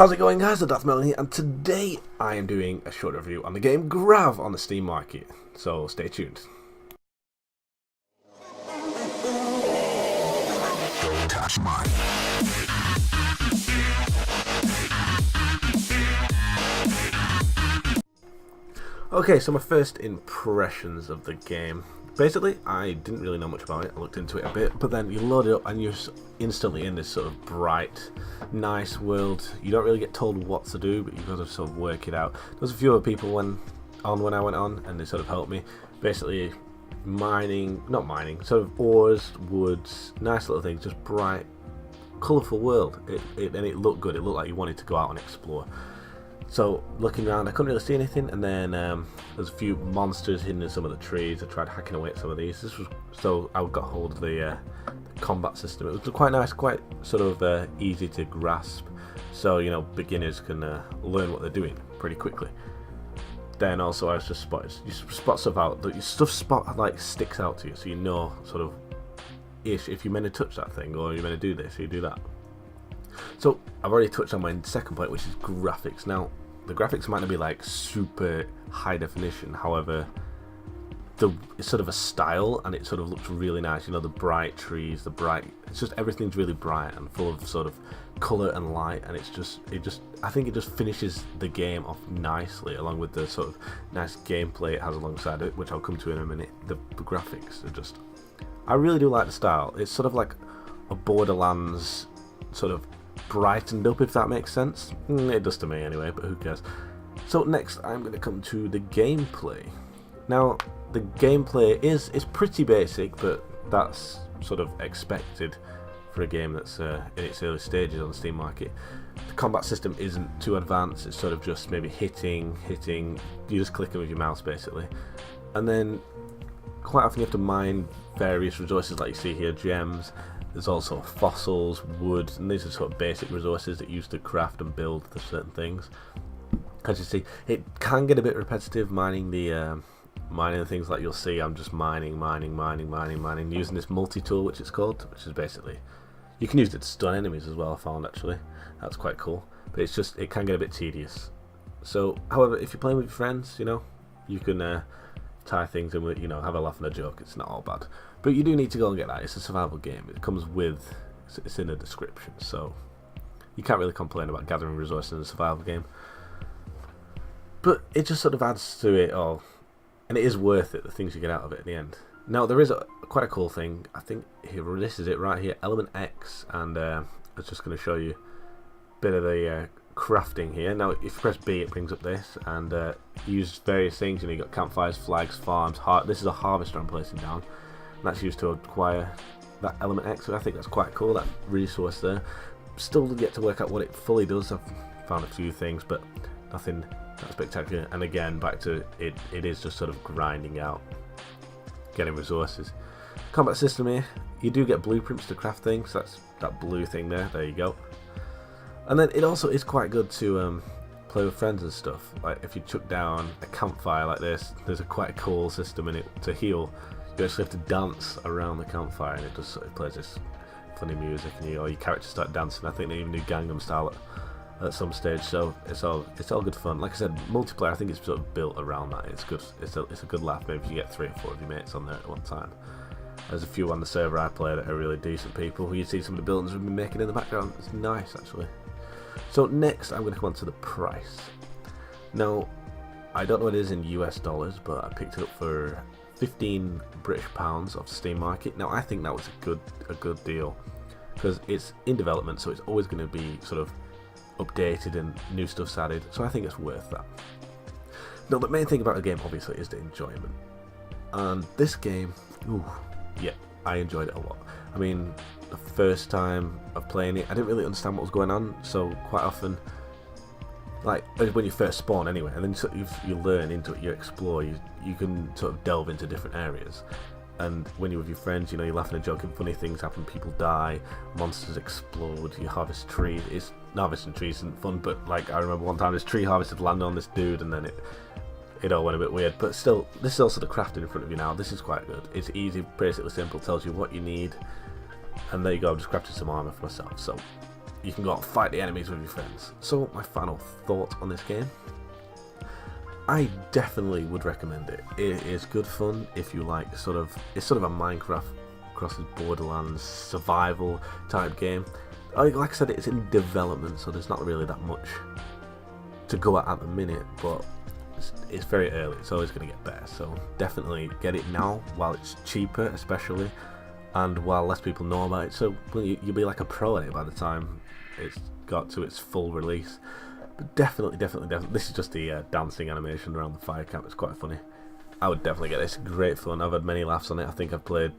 How's it going, guys? The Deathmelon here, and today I am doing a short review on the game Grav on the Steam market, so stay tuned. Don't touch mine. Okay, so my first impressions of the game. Basically, I didn't really know much about it. I looked into it a bit, but then you load it up and you're instantly in this sort of bright, nice world. You don't really get told what to do, but you've got to sort of work it out. There was a few other people when I went on, and they sort of helped me. Basically, not mining, sort of ores, woods, nice little things, just bright, colourful world. And it looked good. It looked like you wanted to go out and explore. So looking around, I couldn't really see anything, and then there's a few monsters hidden in some of the trees. I tried hacking away at some of these. So I got hold of the combat system. It was quite nice, quite sort of easy to grasp. So beginners can learn what they're doing pretty quickly. Then also I was just you spot stuff out. Your stuff like sticks out to you, so you know sort of if you're meant to touch that thing or you're meant to do this, you do that. So I've already touched on my second point, which is graphics. Now, the graphics might not be like super high definition, however, it's sort of a style, and it sort of looks really nice. The bright trees, it's just everything's really bright and full of sort of colour and light, and I think it just finishes the game off nicely, along with the sort of nice gameplay it has alongside it, which I'll come to in a minute. The graphics are just, I really do like the style. It's sort of like a Borderlands sort of brightened up, if that makes sense. It does to me anyway, but who cares. So next I'm going to come to the gameplay. Now the gameplay is pretty basic, but that's sort of expected for a game that's in its early stages on the Steam market. The combat system isn't too advanced. It's sort of just maybe hitting, you just click with your mouse basically, and then quite often you have to mine various resources like you see here, gems. There's also fossils, wood, and these are sort of basic resources that you use to craft and build the certain things. As you see, it can get a bit repetitive mining the things like you'll see. I'm just mining, using this multi-tool, which it's called, which is basically, you can use it to stun enemies as well, I found actually. That's quite cool. But it can get a bit tedious. So, however, if you're playing with your friends, you can tie things in with, have a laugh and a joke. It's not all bad, but you do need to go and get that. It's a survival game. It comes with, it's in the description, so you can't really complain about gathering resources in a survival game. But it just sort of adds to it all, and it is worth it, the things you get out of it at the end. Now there is quite a cool thing. I think this is it right here, Element X, and I was just going to show you a bit of the crafting here. Now if you press B, it brings up this, and you use various things. You got campfires, flags, farms, this is a harvester I'm placing down, and that's used to acquire that Element X. So I think that's quite cool, that resource there. Still yet to work out what it fully does. I've found a few things, but nothing that spectacular. And again, back to it is just sort of grinding out, getting resources. Combat system here, you do get blueprints to craft things. That's that blue thing there you go. And then it also is quite good to play with friends and stuff. Like if you chuck down a campfire like this, there's a quite cool system in it to heal. You actually have to dance around the campfire, and it plays this funny music, and your characters start dancing. I think they even do Gangnam Style at some stage. So it's all good fun. Like I said, multiplayer, I think it's sort of built around that. It's good. It's a good laugh. Maybe if you get 3 or 4 of your mates on there at one time. There's a few on the server I play that are really decent people who you see some of the buildings we've been making in the background. It's nice actually. So next I'm going to come on to the price. Now I don't know what it is in US dollars, but I picked it up for 15 British pounds off the Steam market. Now I think that was a good deal, because it's in development, so it's always going to be sort of updated and new stuff's added, so I think it's worth that. Now the main thing about the game obviously is the enjoyment, and this game, yeah, I enjoyed it a lot. I mean, the first time of playing it, I didn't really understand what was going on, so quite often, like when you first spawn anyway, and then sort of you learn into it, you explore, you can sort of delve into different areas. And when you're with your friends, you're laughing and joking, funny things happen, people die, monsters explode, you harvest trees. Harvesting trees isn't fun, but like I remember one time this tree harvested landed on this dude, and then it all went a bit weird. But still, this is also the crafting in front of you now. This is quite good. It's easy, basically simple, tells you what you need, and there you go. I've just crafted some armor for myself. So you can go out and fight the enemies with your friends. So my final thought on this game, I definitely would recommend it. It is good fun if you like it's sort of a Minecraft crosses Borderlands survival type game. Like I said, it's in development, so there's not really that much to go at the minute, but it's very early. It's always going to get better, so definitely get it now while it's cheaper, especially, and while less people know about it, so you'll be like a pro at it by the time it's got to its full release. But definitely, this is just the dancing animation around the fire camp. It's quite funny. I would definitely get this. Great fun. I've had many laughs on it. I think I've played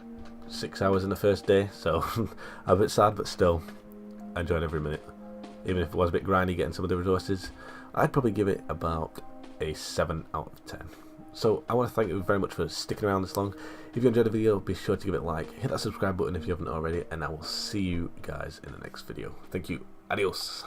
6 hours in the first day, so I'm a bit sad, but still I enjoyed every minute. Even if it was a bit grindy getting some of the resources, I'd probably give it about a 7 out of 10. So I want to thank you very much for sticking around this long. If you enjoyed the video, be sure to give it a like, hit that subscribe button if you haven't already, and I will see you guys in the next video. Thank you. Adios.